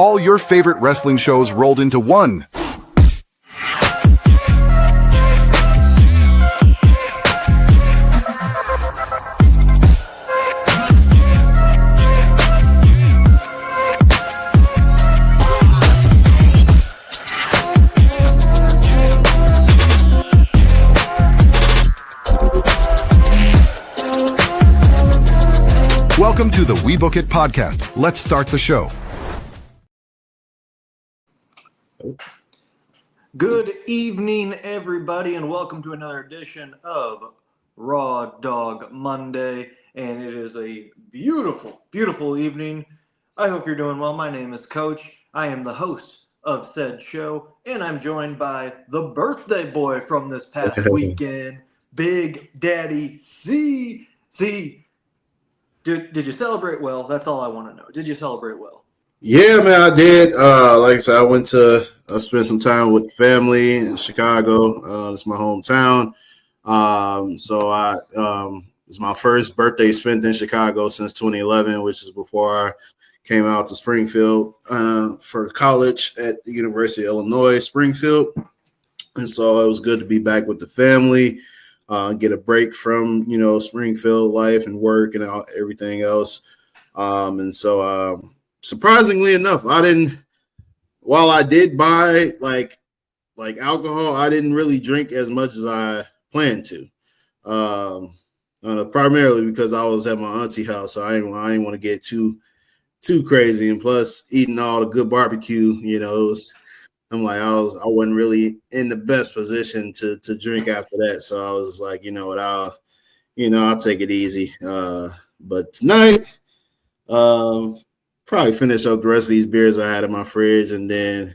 all your favorite wrestling shows rolled into one. Welcome to the We Book It podcast. Let's start the show. Good evening, everybody, and welcome to another edition of Raw Dog Monday. And it is a beautiful, beautiful evening. I hope you're doing well. My name is Coach. I am the host of said show, and I'm joined by the birthday boy from this past weekend, Big Daddy C. Did you celebrate well? That's all I want to know. Did you celebrate well? Yeah, man, I did. Like I said, I spent some time with family in Chicago. It's my hometown. It's my first birthday spent in Chicago since 2011, which is before I came out to Springfield for college at the University of Illinois, Springfield. And so it was good to be back with the family, get a break from, Springfield life and work and everything else. Surprisingly enough, while I did buy like alcohol, I didn't really drink as much as I planned to. Primarily because I was at my auntie house, so I didn't want to get too crazy. And plus, eating all the good barbecue, I'm like I wasn't really in the best position to drink after that. So I was like, you know what, I'll take it easy. But tonight, probably finish up the rest of these beers I had in my fridge and then,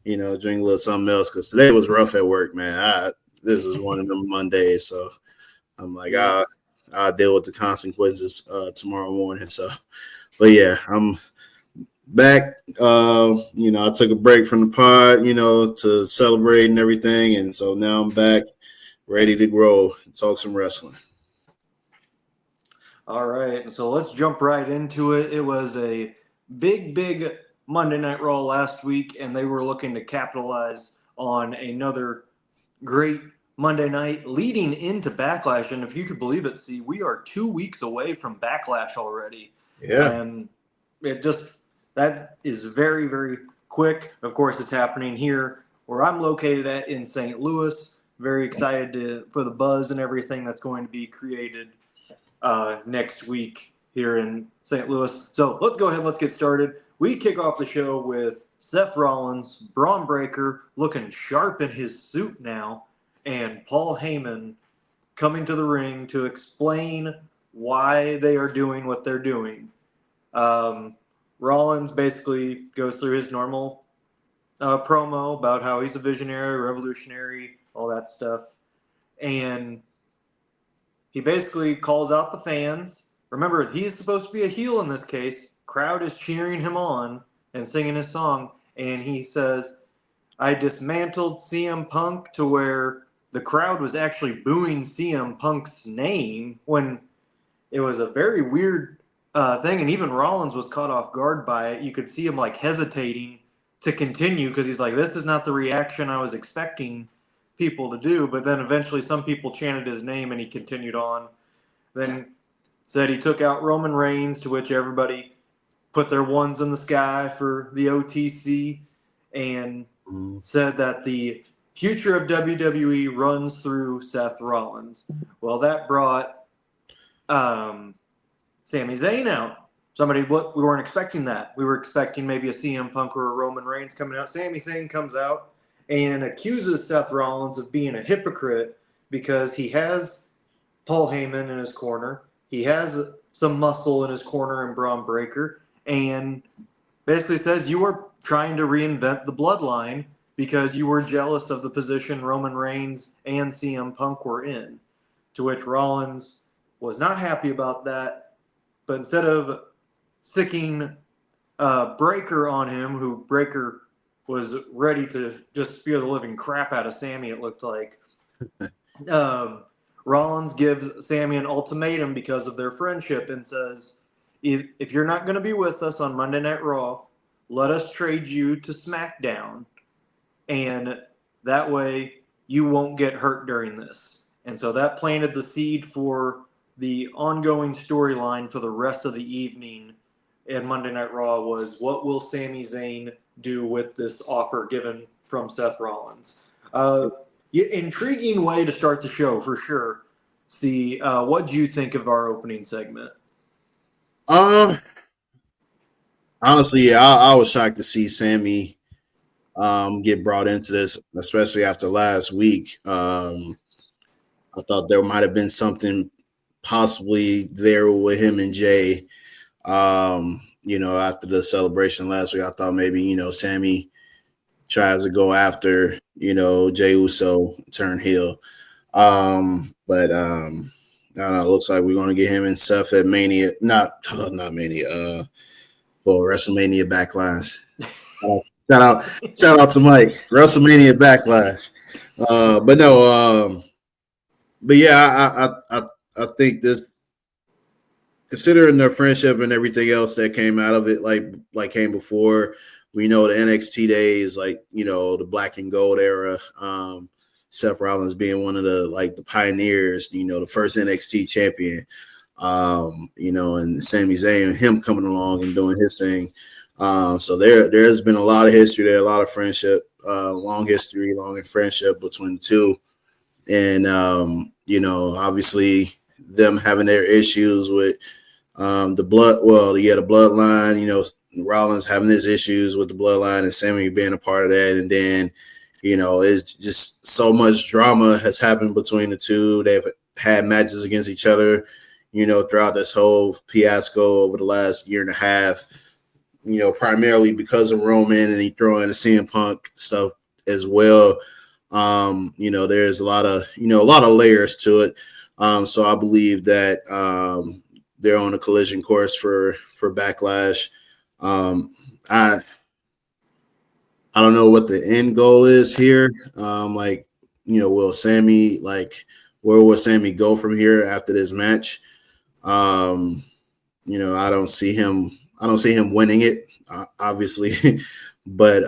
drink a little something else because today was rough at work, man. This is one of them Mondays, so I'm like, I'll deal with the consequences tomorrow morning. So, but yeah, I'm back. I took a break from the pod, to celebrate and everything, and so now I'm back, ready to grow and talk some wrestling. All right, so let's jump right into it. It was a big Monday Night Raw last week, and they were looking to capitalize on another great Monday night leading into Backlash. And if you could believe it, see, we are 2 weeks away from Backlash already. Yeah. And that is very, very quick. Of course, it's happening here where I'm located at in St. Louis. Very excited for the buzz and everything that's going to be created next week here in St. Louis. So let's go ahead. Let's get started. We kick off the show with Seth Rollins, Bron Breakker looking sharp in his suit now, and Paul Heyman coming to the ring to explain why they are doing what they're doing. Rollins basically goes through his normal promo about how he's a visionary, revolutionary, all that stuff. And he basically calls out the fans. Remember, he's supposed to be a heel in this case. Crowd is cheering him on and singing his song. And he says, I dismantled CM Punk to where the crowd was actually booing CM Punk's name when it was a very weird thing. And even Rollins was caught off guard by it. You could see him like hesitating to continue because he's like, this is not the reaction I was expecting people to do. But then eventually some people chanted his name and he continued on. Then said he took out Roman Reigns, to which everybody put their ones in the sky for the OTC, and said that the future of WWE runs through Seth Rollins. Well, that brought Sami Zayn out. We weren't expecting that. We were expecting maybe a CM Punk or a Roman Reigns coming out. Sami Zayn comes out and accuses Seth Rollins of being a hypocrite because he has Paul Heyman in his corner. He has some muscle in his corner in Bron Breakker, and basically says you are trying to reinvent the bloodline because you were jealous of the position Roman Reigns and CM Punk were in. To which Rollins was not happy about that, but instead of sicking Breakker on him, who Breakker was ready to just spear the living crap out of Sami, it looked like. Rollins gives Sami an ultimatum because of their friendship and says, if you're not going to be with us on Monday Night Raw, let us trade you to SmackDown, and that way you won't get hurt during this. And so that planted the seed for the ongoing storyline for the rest of the evening and Monday Night Raw was, what will Sami Zayn do with this offer given from Seth Rollins? Intriguing way to start the show for sure. See, what do you think of our opening segment? Honestly, yeah, I was shocked to see Sammy get brought into this, especially after last week. I thought there might have been something possibly there with him and Jay. After the celebration last week, I thought maybe, Sammy tries to go after, Jay Uso, turn heel. But I don't know, it looks like we're going to get him and Seth at Mania, not Mania, WrestleMania Backlash. Shout out to Mike. WrestleMania Backlash. But yeah, I think this, considering their friendship and everything else that came out of it, like came before, we know the NXT days, the black and gold era. Seth Rollins being one of the pioneers, the first NXT champion, and Sami Zayn, him coming along and doing his thing. So there's been a lot of history there, a lot of friendship, long history, long friendship between the two. And, obviously them having their issues with the bloodline, Rollins having his issues with the bloodline and Sami being a part of that. And then, it's just so much drama has happened between the two. They've had matches against each other, throughout this whole fiasco over the last year and a half, primarily because of Roman, and he throw in the CM Punk stuff as well. There's a lot of layers to it. So I believe that they're on a collision course for Backlash. I don't know what the end goal is here. Will Sami, where will Sami go from here after this match? I don't see him winning it, obviously. But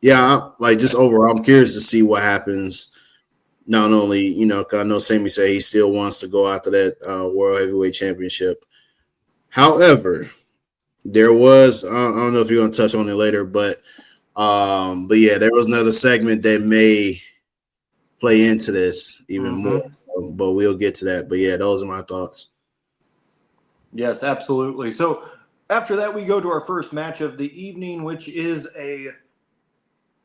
just overall, I'm curious to see what happens. Not only, because I know Sami said he still wants to go after that World Heavyweight Championship. However, there was, I don't know if you're going to touch on it later, but yeah, there was another segment that may play into this even more. So, but we'll get to that. But yeah, those are my thoughts. Yes, absolutely. So after that, we go to our first match of the evening, which is a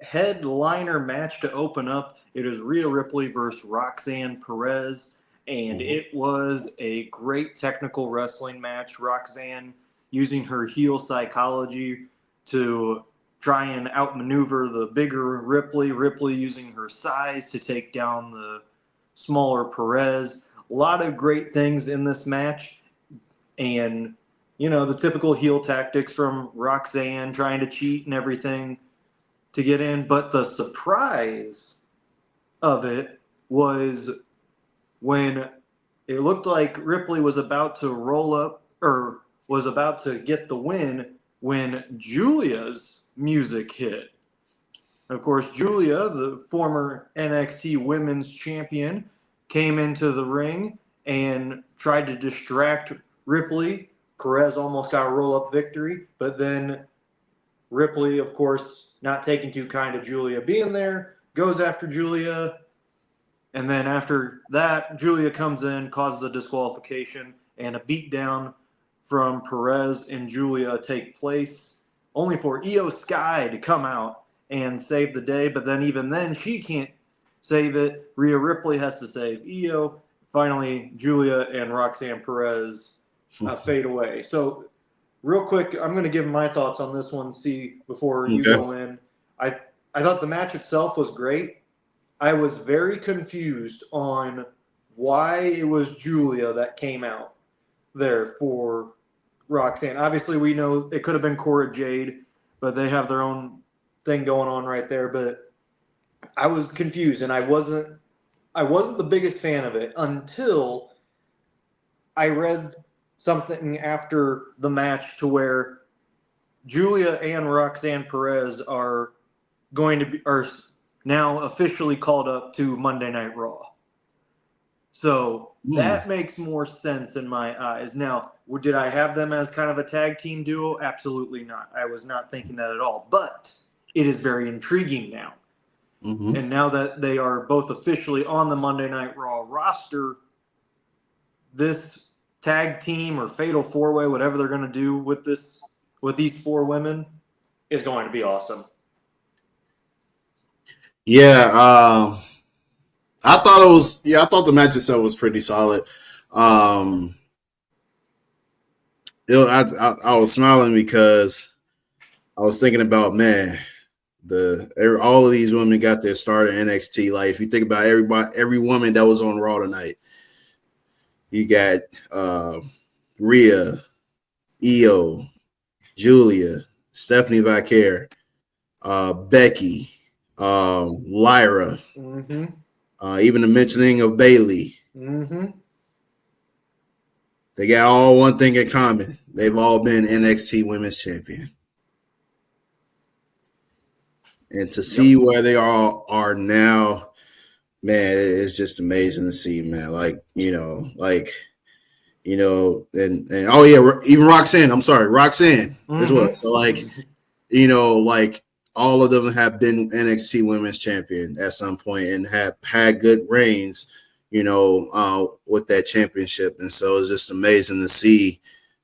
headliner match to open up. It is Rhea Ripley versus Roxanne Perez, and it was a great technical wrestling match. Roxanne using her heel psychology to try and outmaneuver the bigger Ripley. Ripley using her size to take down the smaller Perez. A lot of great things in this match, and the typical heel tactics from Roxanne, trying to cheat and everything to get in. But the surprise of it was when it looked like Ripley was about to roll up, or was about to get the win, when Julia's music hit. Of course, Julia, the former NXT Women's Champion, came into the ring and tried to distract Ripley. Perez almost got a roll-up victory, but then Ripley, of course, not taking too kind of Julia being there, goes after Julia, and then after that, Julia comes in, causes a disqualification, and a beatdown from Perez and Julia take place, only for Io Sky to come out and save the day. But then even then, she can't save it. Rhea Ripley has to save Io. Finally, Julia and Roxanne Perez fade away. So real quick, I'm going to give my thoughts on this one, before you go in. I thought the match itself was great. I was very confused on why it was Julia that came out there for Roxanne. Obviously, we know it could have been Cora Jade, but they have their own thing going on right there. But I was confused, and I wasn't the biggest fan of it until I read something after the match to where Julia and Roxanne Perez are now officially called up to Monday Night Raw. So that makes more sense in my eyes. Now, did I have them as kind of a tag team duo? Absolutely not. I was not thinking that at all. But it is very intriguing now. Mm-hmm. And now that they are both officially on the Monday Night Raw roster, this tag team or fatal four-way, whatever they're going to do with these four women, is going to be awesome. Yeah, I thought the match itself was pretty solid. I was smiling because I was thinking about, man, all of these women got their start in NXT. Like, if you think about every woman that was on Raw tonight, you got Rhea, Io, Julia, Stephanie Vaquer, Becky, Lyra, even the mentioning of Bailey. They got all one thing in common. They've all been NXT Women's Champion. And to see where they all are now, man, it's just amazing to see, man. And oh yeah, even Roxanne as well. So all of them have been NXT Women's Champion at some point and have had good reigns, with that championship. And so it's just amazing to see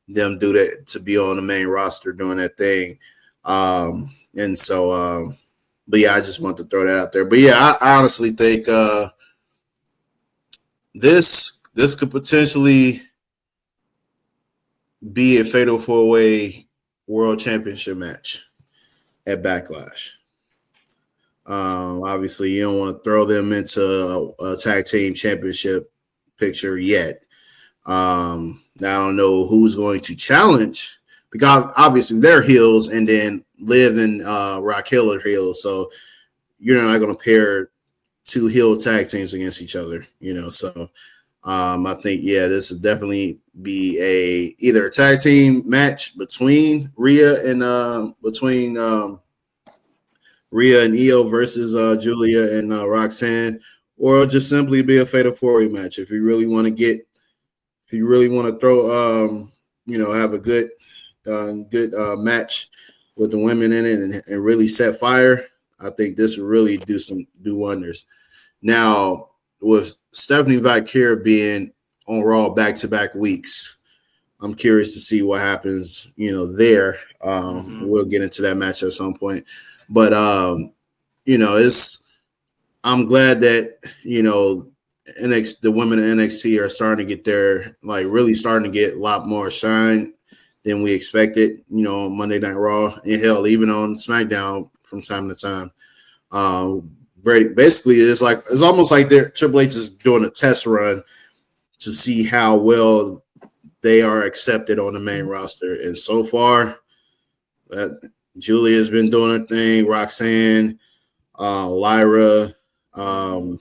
them do that, to be on the main roster doing that thing. But yeah, I just want to throw that out there. But yeah, I honestly think this could potentially be a fatal four-way world championship match at Backlash. Obviously, you don't want to throw them into a tag team championship picture yet. I don't know who's going to challenge, because obviously they're heels, and then Liv and Raquel are heels. So you're not going to pair two heel tag teams against each other, So I think, this would definitely be either a tag team match between Rhea and Io versus Julia and Roxanne, or just simply be a fatal four-way match. If you really want to throw, have a good match with the women in it and really set fire, I think this will really do wonders. Now, with Stephanie Vaquer being on Raw back-to-back weeks, I'm curious to see what happens, there. We'll get into that match at some point. But, I'm glad that, the women in NXT are starting to get really starting to get a lot more shine than we expected, on Monday Night Raw, and hell, even on SmackDown from time to time. Basically, it's almost like Triple H is doing a test run to see how well they are accepted on the main roster. And so far, Julia's been doing her thing, Roxanne, Lyra, and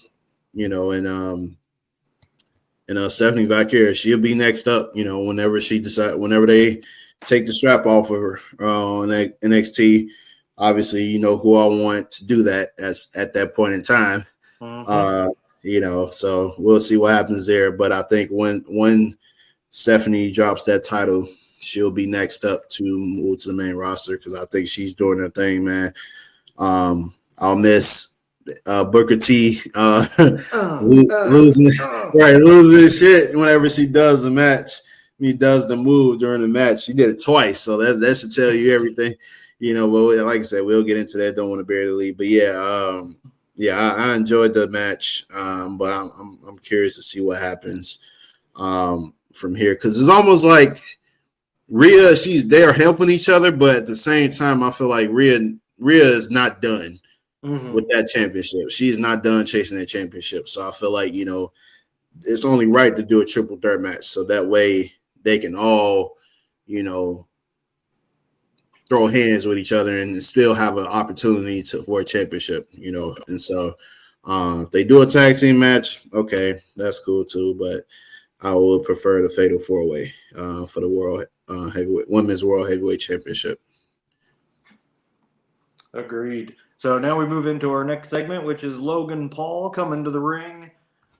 Stephanie Vaquer. She'll be next up, whenever they take the strap off of her on NXT. Obviously, who I want to do that at that point in time. So we'll see what happens there. But I think when Stephanie drops that title, she'll be next up to move to the main roster, because I think she's doing her thing, man. I'll miss Booker T losing his shit whenever she does the match. He does the move during the match. She did it twice, so that should tell you everything. But like I said, we'll get into that. Don't want to bury the lead, but I enjoyed the match. But I'm curious to see what happens from here, because it's almost like Rhea, they're helping each other, but at the same time, I feel like Rhea is not done with that championship. She's not done chasing that championship. So I feel like, it's only right to do a triple threat match, so that way they can all, throw hands with each other and still have an opportunity for a championship, And so if they do a tag team match, okay, that's cool too. But I would prefer the fatal four-way for the women's world heavyweight championship. Agreed. So now we move into our next segment, which is Logan Paul coming to the ring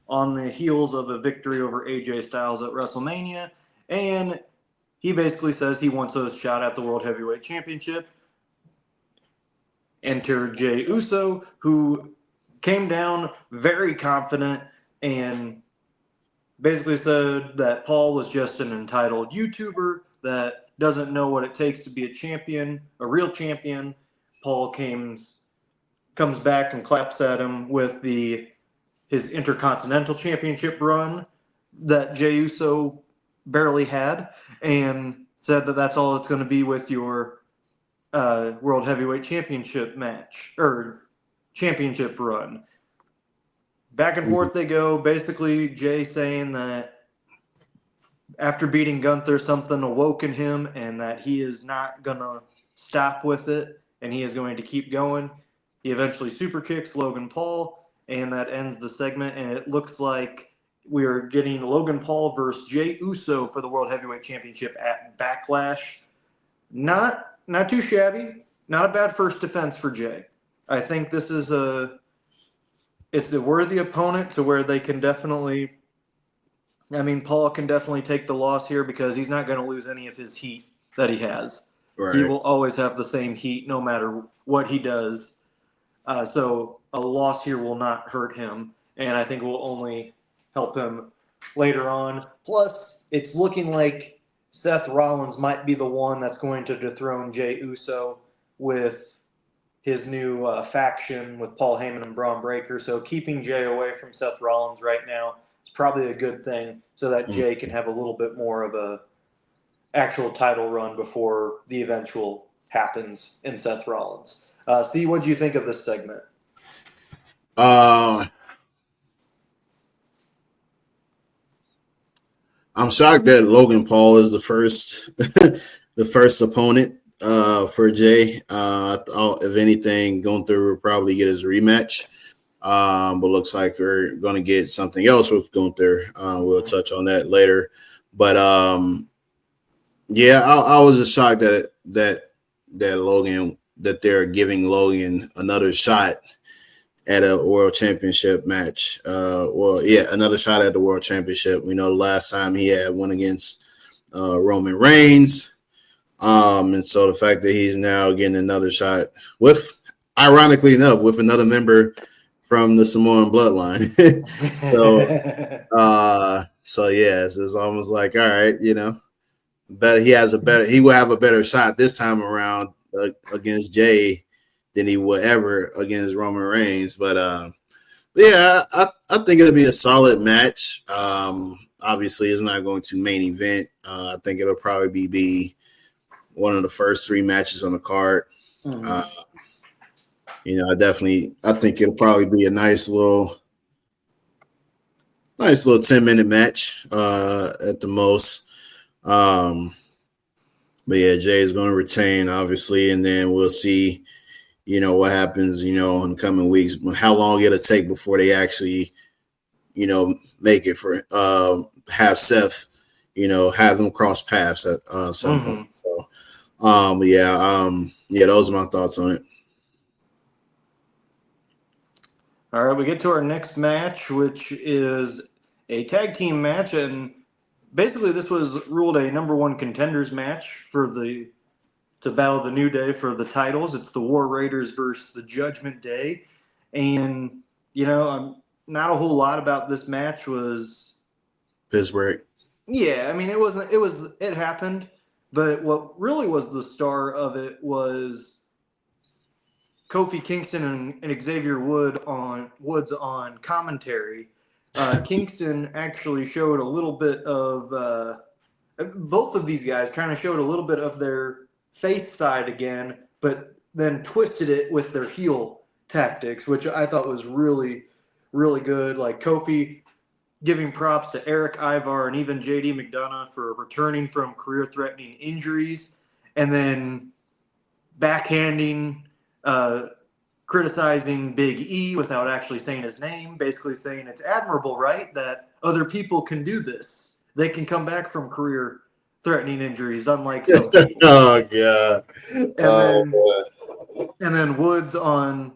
on the heels of a victory over AJ Styles at WrestleMania. And he basically says he wants a shot at the World Heavyweight Championship. Enter Jey Uso, who came down very confident and basically said that Paul was just an entitled YouTuber that doesn't know what it takes to be a champion, a real champion. Paul comes back and claps at him with his Intercontinental Championship run that Jey Uso barely had, and said that that's all it's going to be with your World Heavyweight Championship match or championship run. Back and forth they go. Basically, Jay saying that after beating Gunther, something awoke in him and that he is not going to stop with it and he is going to keep going. He eventually super kicks Logan Paul, and that ends the segment. And it looks like we are getting Logan Paul versus Jey Uso for the World Heavyweight Championship at Backlash. Not too shabby. Not a bad first defense for Jey. I think this is it's a worthy opponent to where they can definitely. I mean, Paul can definitely take the loss here because he's not going to lose any of his heat that he has. Right. He will always have the same heat no matter what he does. So a loss here will not hurt him, and I think will only help him later on. Plus, it's looking like Seth Rollins might be the one that's going to dethrone Jey Uso with his new faction with Paul Heyman and Braun Breaker. So keeping Jey away from Seth Rollins right now is probably a good thing so that Jey can have a little bit more of a actual title run before the eventual happens in Seth Rollins. Steve, what do you think of this segment? I'm shocked that Logan Paul is the first opponent for Jey. If anything, Gunther will probably get his rematch. But looks like we're going to get something else with Gunther. We'll touch on that later. But yeah, I was just shocked that Logan, that they're giving Logan another shot at a world championship match. Another shot at the world championship. We know the last time he had one against Roman Reigns. And so the fact that he's now getting another shot with, ironically enough, with another member from the Samoan bloodline. So yes, it's almost like, all right, he will have a better shot this time around against Jey than he would ever against Roman Reigns. But yeah, I think it'll be a solid match. Obviously, it's not going to main event. I think it'll probably be one of the first three matches on the card. I think it'll probably be a nice little 10-minute match at the most. But yeah, Jey is going to retain, obviously, and then we'll see, what happens, in the coming weeks, how long it'll take before they actually, make it for have Seth, have them cross paths at some point. So, those are my thoughts on it. All right, we get to our next match, which is a tag team match, and basically this was ruled a number one contenders match to battle the New Day for the titles. It's the War Raiders versus the Judgment Day, and not a whole lot about this match was Pittsburgh. Yeah, I mean it happened, but what really was the star of it was Kofi Kingston and Xavier Woods on commentary. Kingston actually showed a little bit of both of these guys kind of showed a little bit of their face side again, but then twisted it with their heel tactics, which I thought was really, really good. Like Kofi giving props to Eric Ivar and even JD McDonough for returning from career-threatening injuries, and then backhanding criticizing Big E without actually saying his name, basically saying it's admirable, right, that other people can do this. They can come back from career-threatening injuries, unlike some people. Oh, God. And then Woods on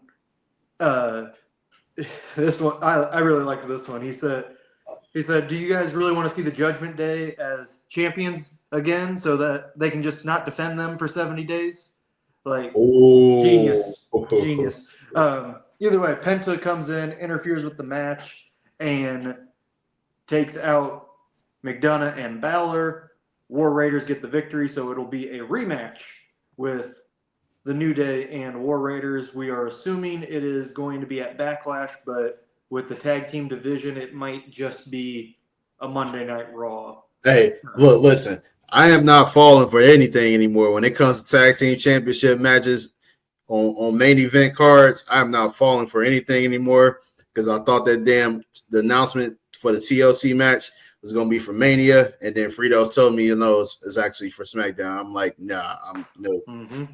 this one, I really liked this one. He said, do you guys really want to see the Judgment Day as champions again so that they can just not defend them for 70 days? Like, genius. Either way, Penta comes in, interferes with the match, and takes out McDonough and Balor. War Raiders get the victory, so it'll be a rematch with the New Day and War Raiders. We are assuming it is going to be at Backlash, but with the tag team division, it might just be a Monday Night Raw. Hey, look, listen, I am not falling for anything anymore. When it comes to tag team championship matches on main event cards, I'm not falling for anything anymore because I thought that the announcement for the TLC match was going to be for Mania, and then Fritos told me, it's actually for SmackDown. I'm like, nah, no. Mm-hmm.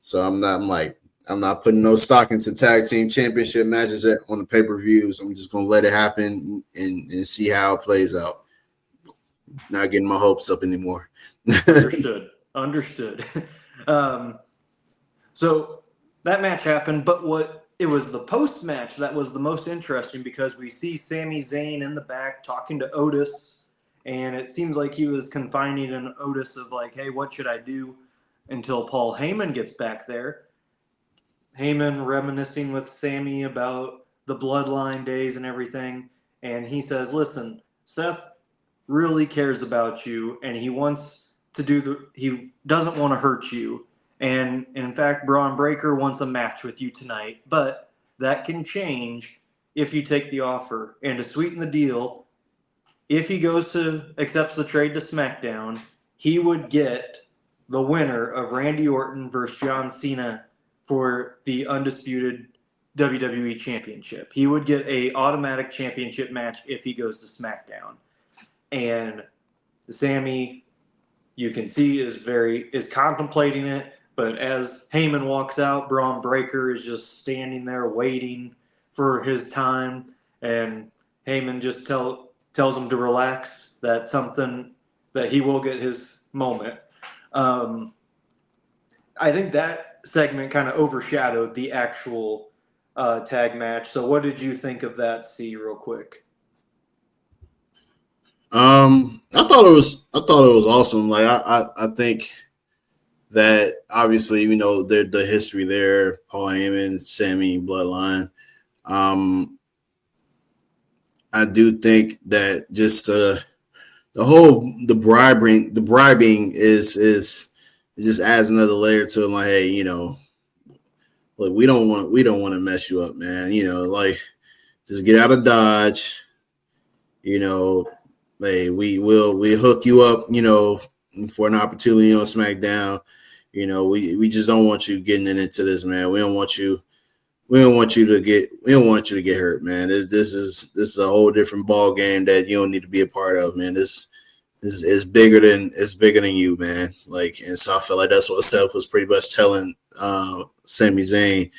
So I'm not putting no stock into tag team championship matches on the pay-per-views. I'm just going to let it happen and see how it plays out. Not getting my hopes up anymore. Understood. So that match happened, but it was the post-match that was the most interesting because we see Sami Zayn in the back talking to Otis, and it seems like he was confiding in Otis of like, hey, what should I do? Until Paul Heyman gets back there. Heyman reminiscing with Sami about the bloodline days and everything, and he says, listen, Seth really cares about you, and he wants to he doesn't want to hurt you. And in fact, Braun Breaker wants a match with you tonight, but that can change if you take the offer. And to sweeten the deal, if he accepts the trade to SmackDown, he would get the winner of Randy Orton versus John Cena for the undisputed WWE Championship. He would get an automatic championship match if he goes to SmackDown. And Sami, you can see, is contemplating it. But as Heyman walks out, Braun Breaker is just standing there waiting for his time, and Heyman just tells him to relax. That he will get his moment. I think that segment kind of overshadowed the actual tag match. So, what did you think of that? See, real quick. I thought it was awesome. Like I think that obviously, the history there, Paul Heyman, Sami, Bloodline. I do think that just the bribing is just adds another layer to it. Like, hey, look, we don't want to mess you up, man. Like, just get out of Dodge. Hey, we'll hook you up, for an opportunity on SmackDown. We just don't want you getting into this, man. We don't want you to get hurt, man. This is a whole different ball game that you don't need to be a part of, man. This is bigger than you, man. Like, and so I feel like that's what Seth was pretty much telling Sami Zayn.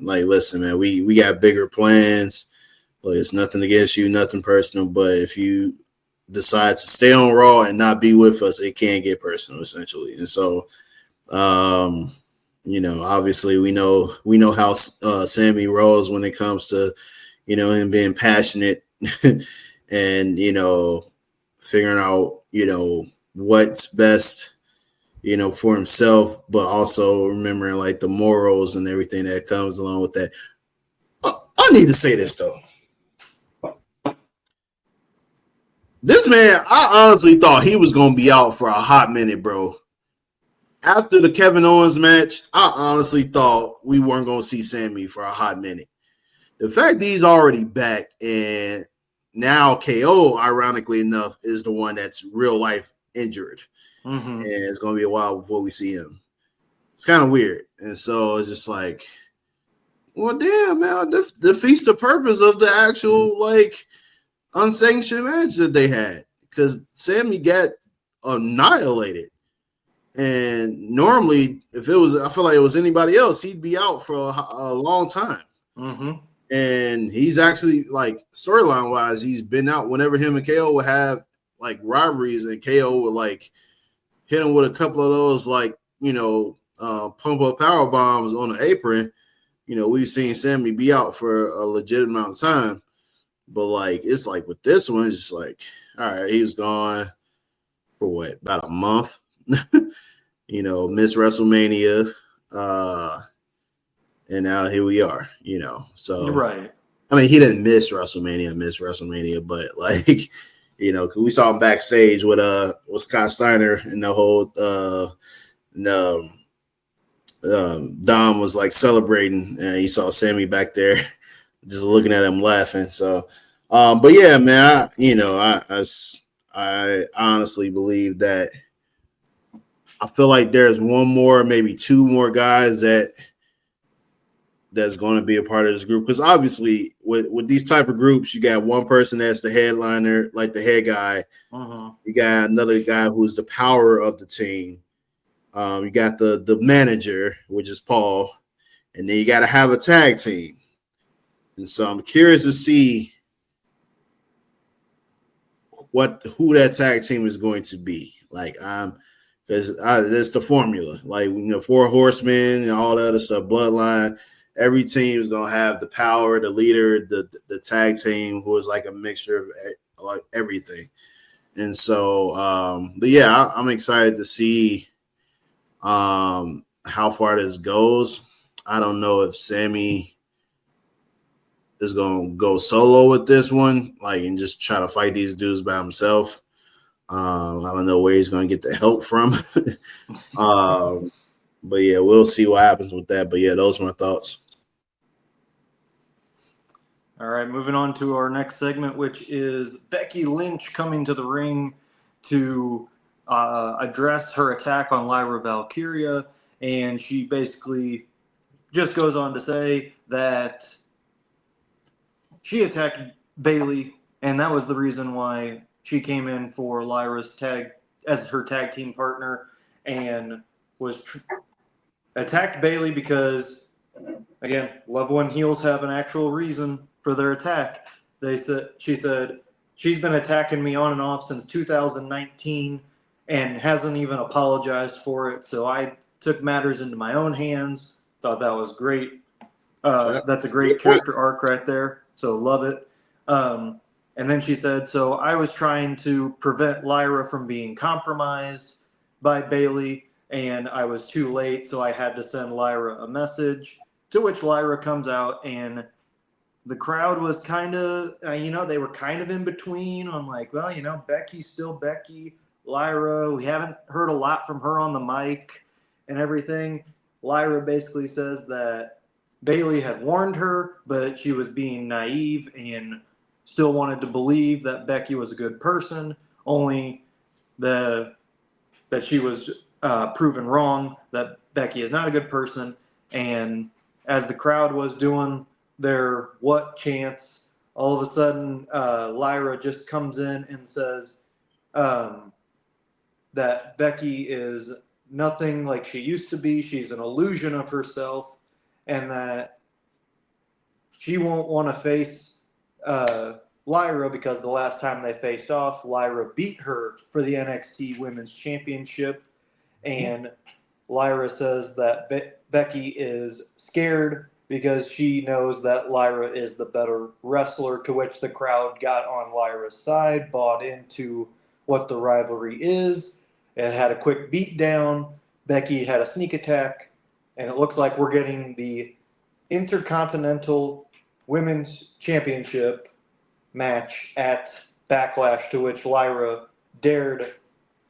Like listen, man, we got bigger plans. Like, it's nothing against you, nothing personal, but if you decide to stay on Raw and not be with us, it can get personal, essentially. And so, obviously we know how Sami rolls when it comes to, him being passionate and, figuring out, what's best, for himself, but also remembering like the morals and everything that comes along with that. I need to say this though. This man, I honestly thought he was going to be out for a hot minute, bro. After the Kevin Owens match, I honestly thought we weren't going to see Sami for a hot minute. The fact that he's already back and now KO, ironically enough, is the one that's real life injured. Mm-hmm. And it's going to be a while before we see him. It's kind of weird. And so it's just like, well, damn, man, defeats the purpose of the actual, like, unsanctioned match that they had, because Sami got annihilated. And normally, I feel like it was anybody else, he'd be out for a long time. Mm-hmm. And he's actually, like, storyline wise, he's been out whenever him and KO would have like rivalries, and KO would like hit him with a couple of those, like, pump up power bombs on the apron, we've seen Sami be out for a legit amount of time. But like, it's like with this one, it's just like, all right, he was gone for what, about a month, missed WrestleMania, and now here we are, So Right. I mean, he didn't miss WrestleMania, but like, we saw him backstage with Scott Steiner and the whole Dom was like celebrating, and he saw Sami back there, just looking at him laughing. So, but yeah, man, I honestly believe that I feel like there's one more, maybe two more guys that's going to be a part of this group, because obviously with these type of groups, you got one person that's the headliner, like the head guy. You got another guy who's the power of the team. You got the manager, which is Paul, and then you got to have a tag team. And so I'm curious to see who that tag team is going to be. Like, because that's the formula. Like, 4 horsemen and all that other stuff, bloodline. Every team is gonna have the power, the leader, the tag team, who is like a mixture of like everything. And so, but yeah, I'm excited to see how far this goes. I don't know if Sami is gonna go solo with this one, like, and just try to fight these dudes by himself. I don't know where he's gonna get the help from. But yeah, we'll see what happens with that. But yeah, those are my thoughts. All right, moving on to our next segment, which is Becky Lynch coming to the ring to address her attack on Lyra Valkyria. And she basically just goes on to say that she attacked Bayley, and that was the reason why she came in for Lyra's tag as her tag team partner, and was attacked Bayley because, again, love when heels have an actual reason for their attack. She said she's been attacking me on and off since 2019 and hasn't even apologized for it. So I took matters into my own hands. Thought that was great. That's a great character arc right there. So love it. And then she said, so I was trying to prevent Lyra from being compromised by Bayley, and I was too late, so I had to send Lyra a message, to which Lyra comes out, and the crowd was kind of, they were kind of in between. I'm like, well, Becky's still Becky. Lyra, we haven't heard a lot from her on the mic and everything. Lyra basically says that Bayley had warned her, but she was being naive and still wanted to believe that Becky was a good person, only that she was proven wrong, that Becky is not a good person. And as the crowd was doing their what chants, all of a sudden Lyra just comes in and says that Becky is nothing like she used to be. She's an illusion of herself, and that she won't want to face Lyra because the last time they faced off, Lyra beat her for the NXT Women's Championship. And Lyra says that Becky is scared because she knows that Lyra is the better wrestler, to which the crowd got on Lyra's side, bought into what the rivalry is. It had a quick beat down. Becky had a sneak attack, and it looks like we're getting the Intercontinental Women's Championship match at Backlash, to which Lyra dared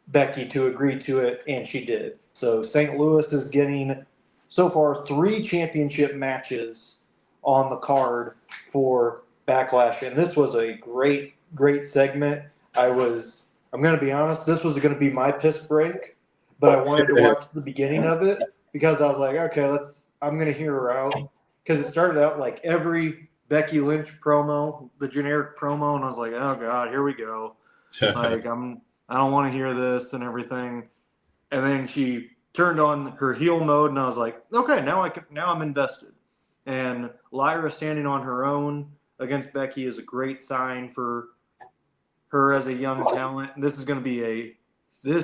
Becky to agree to it, and she did. So St. Louis is getting, so far, 3 championship matches on the card for Backlash, and this was a great, great segment. I'm going to be honest, this was going to be my piss break, but I wanted to watch the beginning of it because I was like, okay, I'm going to hear her out, because it started out like every Becky Lynch promo, the generic promo, and I was like, oh God, here we go. Like, I don't want to hear this and everything. And then she turned on her heel mode, and I was like, okay, now I'm invested. And Lyra standing on her own against Becky is a great sign for her as a young talent. And this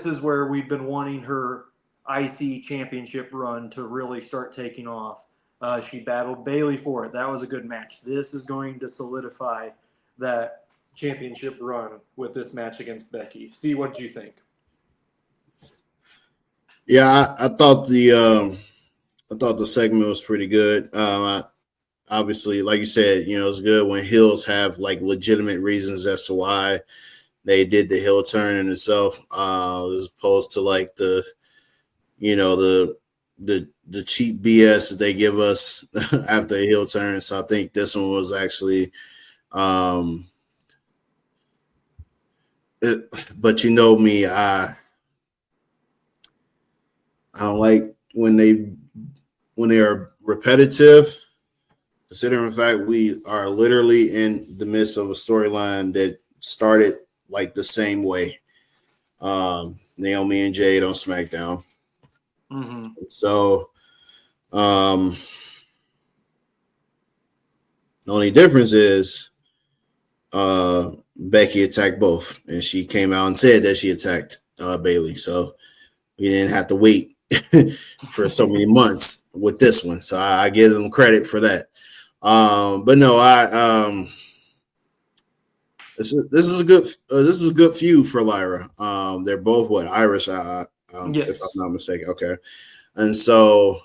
is where we've been wanting her IC championship run to really start taking off. She battled Bailey for it. That was a good match. This is going to solidify that championship run with this match against Becky. See, what do you think? Yeah, I thought the segment was pretty good. Obviously, like you said, it's good when heels have like legitimate reasons as to why they did the heel turn in itself, as opposed to like the cheap BS that they give us after a heel turn. So I think this one was actually, but you know me, I don't like when they are repetitive. Considering the fact we are literally in the midst of a storyline that started like the same way. Naomi and Jade on SmackDown. Mm-hmm. So the only difference is Becky attacked both, and she came out and said that she attacked Bailey. So we didn't have to wait for so many months with this one. So I give them credit for that. But no, this is a good feud for Lyra. They're both Irish, Yes. If I'm not mistaken. Okay, and so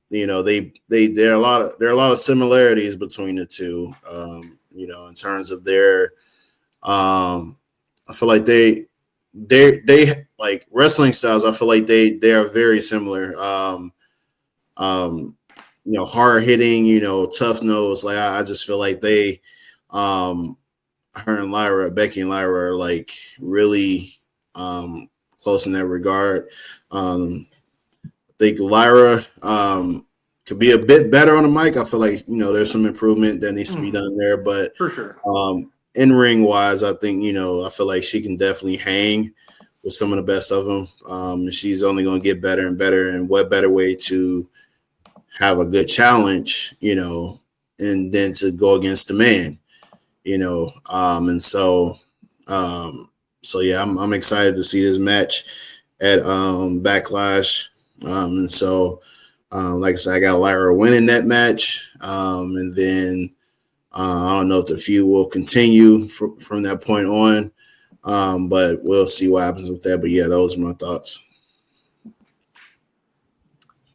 there are a lot of similarities between the two. In terms of their, I feel like they like wrestling styles. I feel like they are very similar. Hard hitting, tough nose. Like I just feel like they, her and Becky and Lyra are like really close in that regard. I think Lyra could be a bit better on the mic. I feel like there's some improvement that needs to be done there, but for sure. In ring wise, I think I feel like she can definitely hang with some of the best of them. She's only going to get better and better, and what better way to have a good challenge, and then to go against the man, and so yeah, I'm excited to see this match at Backlash, and so like I said, I got Lyra winning that match, and then I don't know if the feud will continue from that point on, but we'll see what happens with that. But yeah, those are my thoughts.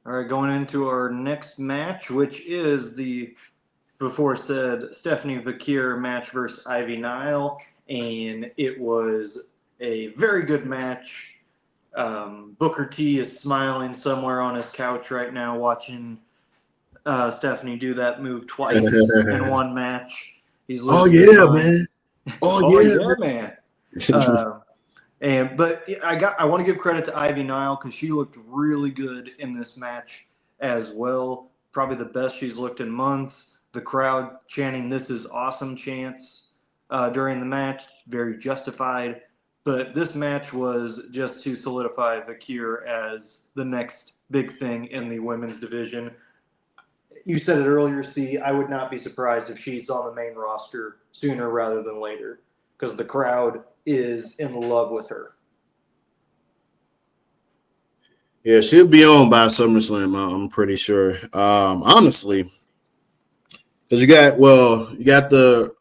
All right, going into our next match, which is the before said Stephanie Vakir match versus Ivy Nile, and it was a very good match. Booker T is smiling somewhere on his couch right now, watching Stephanie do that move twice in one match. He's losing his mind. Man! Man! But I want to give credit to Ivy Nile because she looked really good in this match as well. Probably the best she's looked in months. The crowd chanting "This is awesome" chants during the match, very justified. But this match was just to solidify Vakir as the next big thing in the women's division. You said it earlier, C. I would not be surprised if she's on the main roster sooner rather than later because the crowd is in love with her. Yeah, she'll be on by SummerSlam, I'm pretty sure. Honestly, because you got the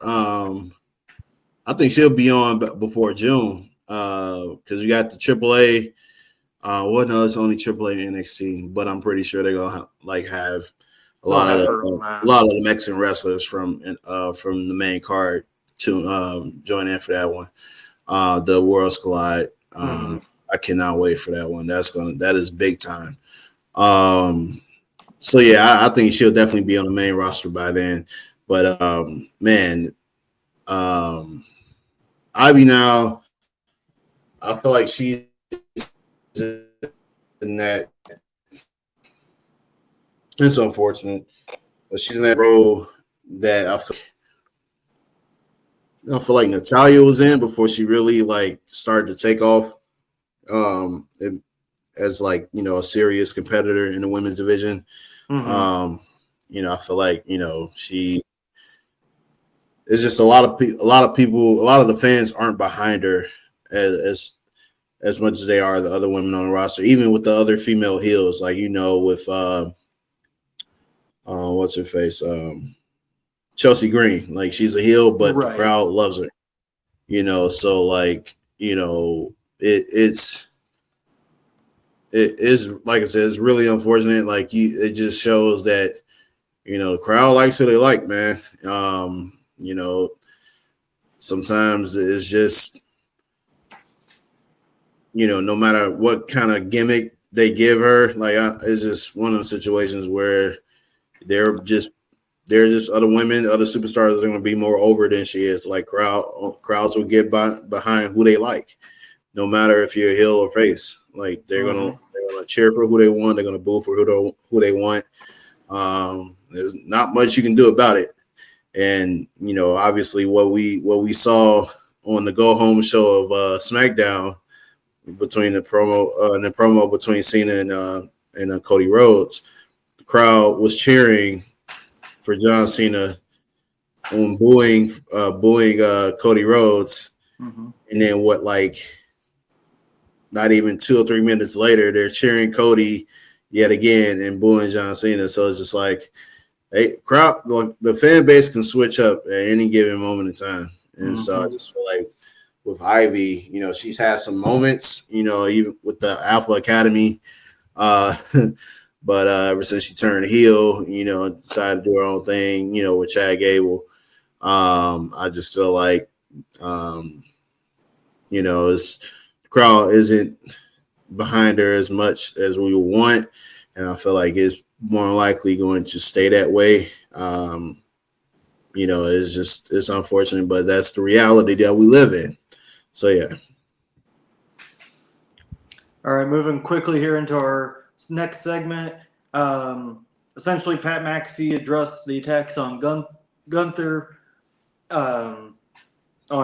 I think she'll be on before June because you got the AAA. No, it's only AAA and NXT, but I'm pretty sure they're gonna have a lot of the Mexican wrestlers from the main card to join in for that one. The Worlds Collide. I cannot wait for that one. That is big time. So yeah, I think she'll definitely be on the main roster by then. But Ivy now, I feel like she's in that. It's unfortunate, but she's in that role that I feel like Natalya was in before she really started to take off as a serious competitor in the women's division. I feel like she is just a lot of people, a lot of the fans aren't behind her as as much as they are the other women on the roster, even with the other female heels, like, with what's her face? Chelsea Green. Like, she's a heel, but the Right. crowd loves her. So like, it is, like I said, it's really unfortunate. Like, it just shows that, the crowd likes who they like, man. Sometimes it's just, no matter what kind of gimmick they give her, like, it's just one of the situations where they're just other women, other superstars are going to be more over than she is. Like, crowds will get behind who they like, no matter if you're a heel or face. Like, they're gonna cheer for who they want. They're gonna boo for who they want. There's not much you can do about it. And obviously, what we saw on the go home show of SmackDown between the promo between Cena and Cody Rhodes, the crowd was cheering for John Cena and booing Cody Rhodes. Mm-hmm. And then not even 2 or 3 minutes later, they're cheering Cody yet again and booing John Cena. So it's just like, hey, the fan base can switch up at any given moment in time. And so I just feel like with Ivy, she's had some moments, even with the Alpha Academy. But ever since she turned heel, decided to do her own thing, with Chad Gable, I just feel like, the crowd isn't behind her as much as we want, and I feel like it's more likely going to stay that way. It's unfortunate, but that's the reality that we live in. So yeah. All right, moving quickly here into our next segment. Essentially, Pat McAfee addressed the attacks on Gunther, on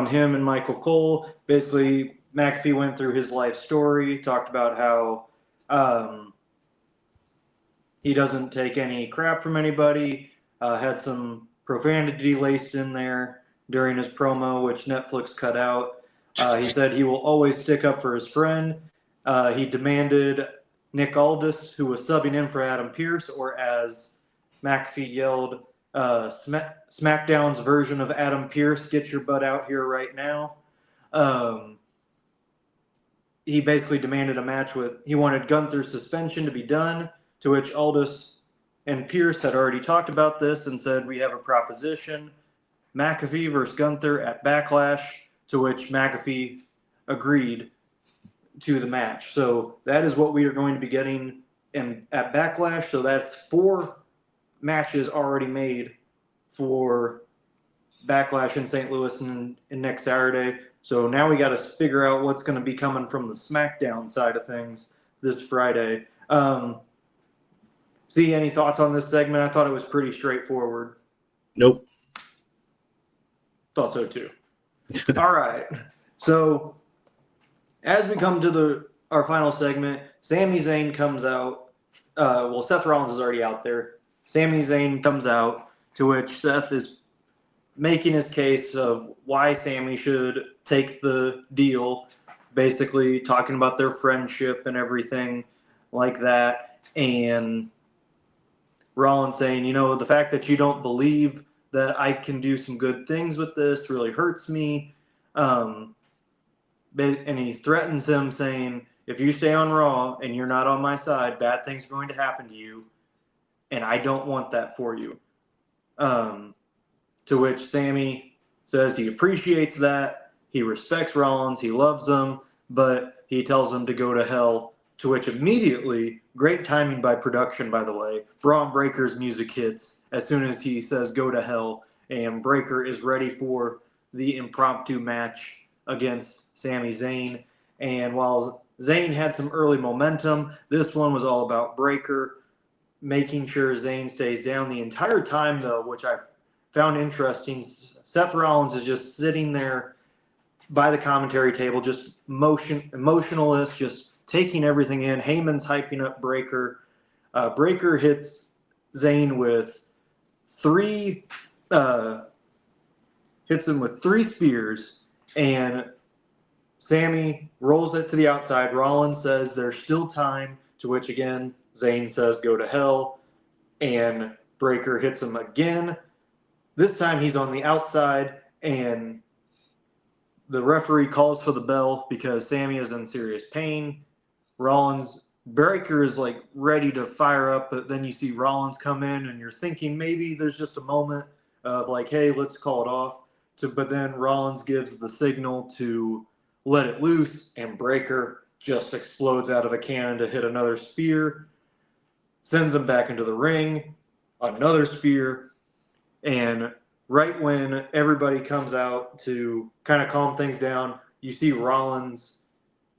him and Michael Cole. Basically, McAfee went through his life story, talked about how he doesn't take any crap from anybody, had some profanity laced in there during his promo, which Netflix cut out. He said he will always stick up for his friend. He demanded Nick Aldis, who was subbing in for Adam Pearce, or as McAfee yelled, SmackDown's version of Adam Pearce, get your butt out here right now. He basically demanded a match he wanted Gunther's suspension to be done, to which Aldis and Pearce had already talked about this and said, we have a proposition, McAfee versus Gunther at Backlash, to which McAfee agreed to the match. So that is what we are going to be getting at Backlash. So that's 4 matches already made for Backlash in St. Louis and next Saturday. So now we got to figure out what's going to be coming from the SmackDown side of things this Friday. See, any thoughts on this segment? I thought it was pretty straightforward. Nope. Thought so too. All right. So as we come to our final segment, Sami Zayn comes out. Seth Rollins is already out there. Sami Zayn comes out, to which Seth is making his case of why Sami should take the deal, basically talking about their friendship and everything like that. And Rollins saying, the fact that you don't believe that I can do some good things with this really hurts me. And he threatens him, saying, if you stay on Raw and you're not on my side, bad things are going to happen to you. And I don't want that for you. To which Sami says he appreciates that. He respects Rollins. He loves him. But he tells him to go to hell. To which immediately, great timing by production, by the way, Braun Breaker's music hits as soon as he says go to hell. And Breaker is ready for the impromptu match against Sami Zayn. And while Zayn had some early momentum, this one was all about Breaker making sure Zayn stays down the entire time, though, which I found interesting. Seth Rollins is just sitting there by the commentary table, just emotionalist, just taking everything in. Heyman's hyping up Breaker. Breaker hits Zayn with 3 hits him with 3 spears, and Sami rolls it to the outside. Rollins says there's still time, to which again, Zayn says go to hell. And Breaker hits him again. This time he's on the outside, and the referee calls for the bell because Sami is in serious pain. Breaker is like ready to fire up, but then you see Rollins come in, and you're thinking maybe there's just a moment of like, hey, let's call it off. But then Rollins gives the signal to let it loose, and Breaker just explodes out of a cannon to hit another spear, sends him back into the ring, another spear, and right when everybody comes out to kind of calm things down, you see Rollins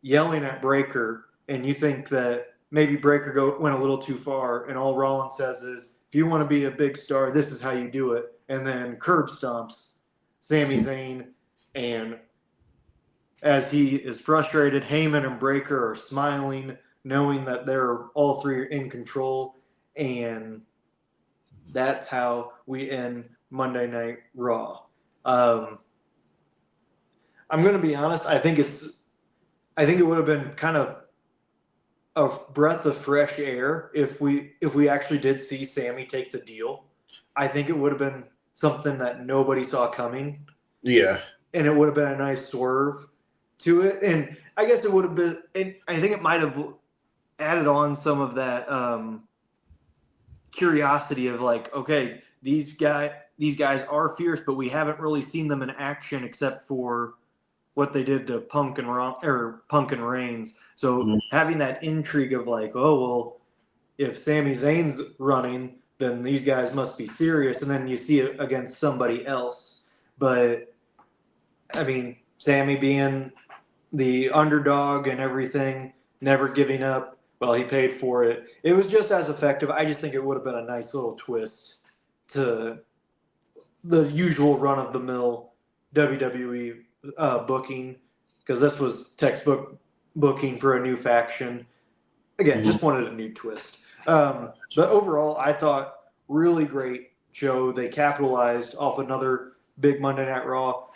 yelling at Breaker, and you think that maybe Breaker went a little too far, and all Rollins says is, if you want to be a big star, this is how you do it. And then curb stomps Sami Zayn, and as he is frustrated, Heyman and Breaker are smiling, knowing that they're all three are in control, and that's how we end Monday Night Raw. I'm going to be honest. I think it would have been kind of a breath of fresh air if we actually did see Sami take the deal. I think it would have been something that nobody saw coming. Yeah. And it would have been a nice swerve to it. And I guess it would have been, and I think it might have added on some of that curiosity of like, okay, these guys are fierce, but we haven't really seen them in action except for what they did to Punk and Reigns. So having that intrigue of like, oh well, if Sami Zayn's running, then these guys must be serious, and then you see it against somebody else. But I mean, Sami being the underdog and everything, never giving up. Well, he paid for it. It was just as effective. I just think it would have been a nice little twist to the usual run-of-the-mill WWE booking, because this was textbook booking for a new faction. Again, just wanted a new twist. But overall, I thought really great show. They capitalized off another big Monday Night Raw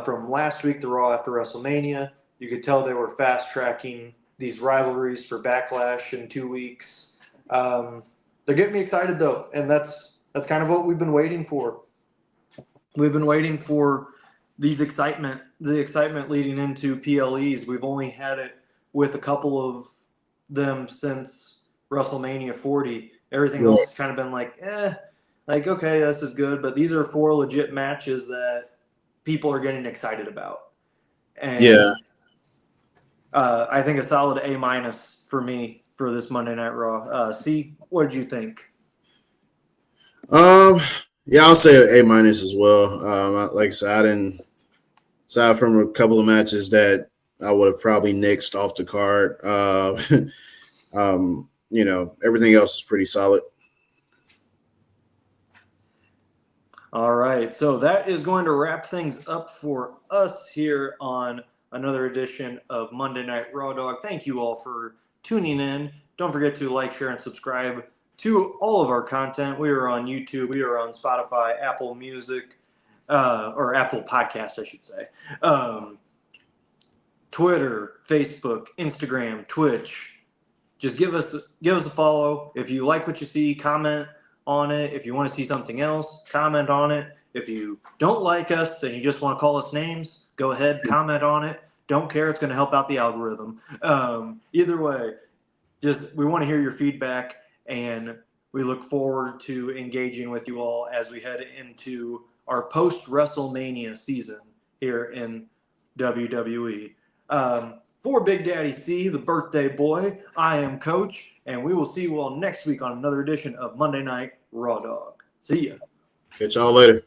from last week, the Raw after WrestleMania. You could tell they were fast-tracking these rivalries for Backlash in 2 weeks. They're getting me excited, though, and that's kind of what we've been waiting for. We've been waiting for the excitement leading into PLEs. We've only had it with a couple of them since WrestleMania 40. Everything else has kind of been like, okay, this is good. But these are 4 legit matches that people are getting excited about. And I think a solid A- for me for this Monday Night Raw. C, what did you think? Yeah, I'll say A- as well. Like I said, aside from a couple of matches that I would have probably nixed off the card, everything else is pretty solid. All right, so that is going to wrap things up for us here on another edition of Monday Night Raw Dog. Thank you all for tuning in. Don't forget to like, share, and subscribe to all of our content. We are on YouTube. We are on Spotify, Apple Music, or Apple Podcast, I should say. Twitter, Facebook, Instagram, Twitch. Just give us a follow. If you like what you see, comment on it. If you want to see something else, comment on it. If you don't like us and you just want to call us names, go ahead, comment on it. Don't care. It's going to help out the algorithm. Either way, we want to hear your feedback, and we look forward to engaging with you all as we head into our post-WrestleMania season here in WWE. For Big Daddy C, the birthday boy, I am Coach, and we will see you all next week on another edition of Monday Night Raw Dog. See ya. Catch y'all later.